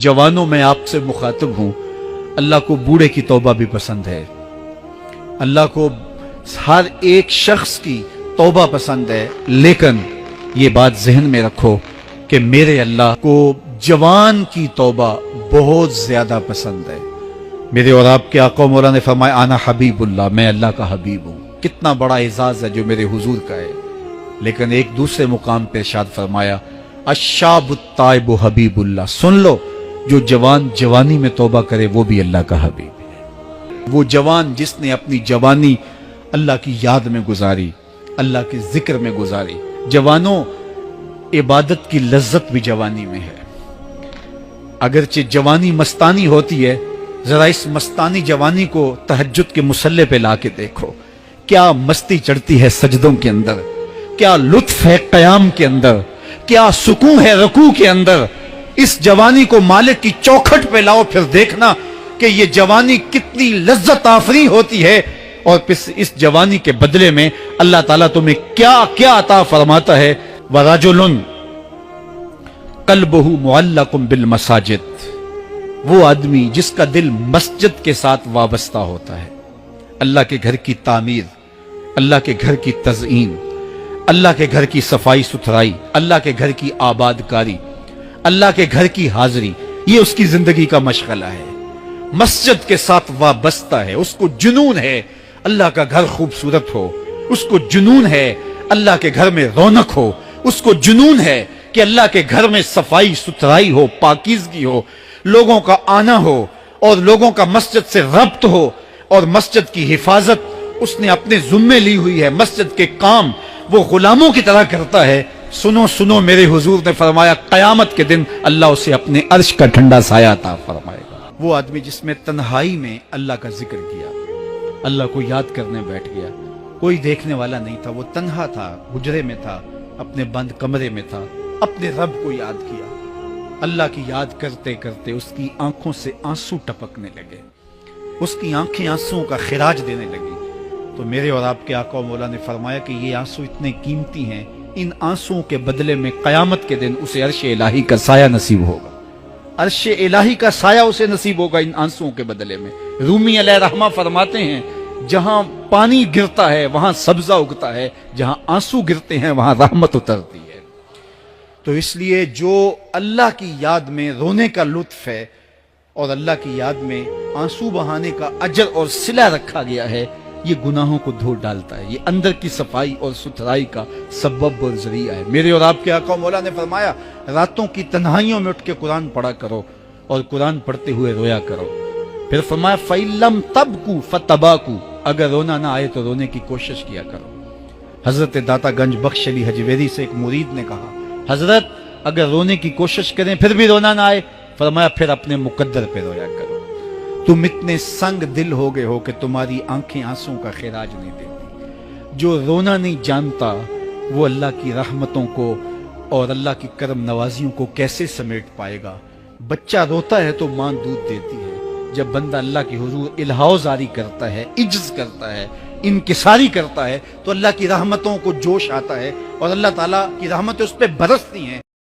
जवानों में आपसे मुखातिब हूं, अल्लाह को बूढ़े की तौबा भी पसंद है। अल्लाह को हर एक शख्स की तौबा पसंद है, लेकिन ये बात जहन में रखो कि मेरे अल्लाह को जवान की तौबा बहुत ज्यादा पसंद है। मेरे और आपके आका मौला ने फरमाया आना हबीबुल्लाह, मैं अल्लाह का हबीब हूं। कितना बड़ा एजाज है जो मेरे हुजूर का है। लेकिन एक दूसरे मुकाम पे इरशाद फरमाया अशाबुत ताइबु हबीबुल्लाह, सुन लो जो जवान जवानी में तौबा करे वो भी अल्लाह का हबीब है। वो जवान जिसने अपनी जवानी अल्लाह की याद में गुजारी, अल्लाह के जिक्र में गुजारी। जवानों, इबादत की लज्जत भी जवानी में है। अगरचे जवानी मस्तानी होती है, जरा इस मस्तानी जवानी को तहज्जुद के मुसल्ले पे लाके देखो, क्या मस्ती चढ़ती है सजदों के अंदर, क्या लुत्फ है कयाम के अंदर, क्या सुकून है रुकू के अंदर। इस जवानी को मालिक की चौखट पे लाओ, फिर देखना कि ये जवानी कितनी लज्जत आफरी होती है। और फिर इस जवानी के बदले में अल्लाह ताला तुम्हें क्या क्या अता फरमाता है। वराजुलुन कल्बहु मुअल्लकुम बिल मसाजिद, वो आदमी जिसका दिल मस्जिद के साथ वाबस्ता होता है। अल्लाह के घर की तामीर, अल्लाह के घर की तज़ईन, अल्लाह के घर की सफाई सुथराई, अल्लाह के घर की आबादकारी, अल्लाह के घर की हाजिरी, ये उसकी जिंदगी का मशगला है। मस्जिद के साथ वाबस्ता है, उसको जुनून है अल्लाह का घर खूबसूरत हो, उसको जुनून है अल्लाह के घर में रौनक हो, उसको जुनून है कि अल्लाह के घर में सफाई सुथराई हो, पाकीज़गी हो, लोगों का आना हो और लोगों का मस्जिद से रब्त हो और मस्जिद की हिफाजत उसने अपने जुम्मे ली हुई है। मस्जिद के काम वो गुलामों की तरह करता है। सुनो सुनो, मेरे हुजूर ने फरमाया कयामत के दिन अल्लाह उसे अपने अर्श का ठंडा साया अता फरमाएगा। वो आदमी जिसमें तन्हाई में अल्लाह का जिक्र किया, अल्लाह को याद करने बैठ गया, कोई देखने वाला नहीं था, वो तन्हा था, हुजरे में था, अपने बंद कमरे में था, अपने रब को याद किया। अल्लाह की याद करते करते उसकी आंखों से आंसू टपकने लगे, उसकी आंखें आंसुओं का खिराज देने लगी। तो मेरे और आपके आका मौला ने फरमाया कि ये आंसू इतने कीमती हैं, इन आंसुओं के बदले में कयामत के दिन उसे अर्श इलाही का साया नसीब होगा। अर्श इलाही का साया उसे नसीब होगा इन आंसुओं के बदले में। रूमी अलैहि रहमा फरमाते हैं जहां पानी गिरता है वहां सब्जा उगता है, जहां आंसू गिरते हैं वहां रहमत उतरती है। तो इसलिए जो अल्लाह की याद में रोने का लुत्फ है और अल्लाह की याद में आंसू बहाने का अजर और सिला रखा गया है, ये गुनाहों को धो डालता है, ये अंदर की सफाई और सुथराई का सबब और जरिया है। मेरे और आपके आका मौला ने फरमाया रातों की तन्हाइयों में उठ के कुरान पढ़ा करो और कुरान पढ़ते हुए रोया करो। फिर फरमाया फ़इल्लम तबकू फतबाकू, अगर रोना ना आए तो रोने की कोशिश किया करो। हजरत दाता गंज बख्श अली हजवेरी से एक मुरीद ने कहा हजरत अगर रोने की कोशिश करें फिर भी रोना ना आए, फरमाया फिर अपने मुकद्दर पे रोया करो। तुम इतने संग दिल हो गए हो कि तुम्हारी आंखें आंसुओं का खिराज नहीं देती। जो रोना नहीं जानता वो अल्लाह की रहमतों को और अल्लाह की करम नवाजियों को कैसे समेट पाएगा। बच्चा रोता है तो मां दूध देती है। जब बंदा अल्लाह की हुजूर इल्हाओ जारी करता है, इज्ज करता है, इनकिसारी करता है, तो अल्लाह की रहमतों को जोश आता है और अल्लाह ताला की रहमतें उस पर बरसती हैं।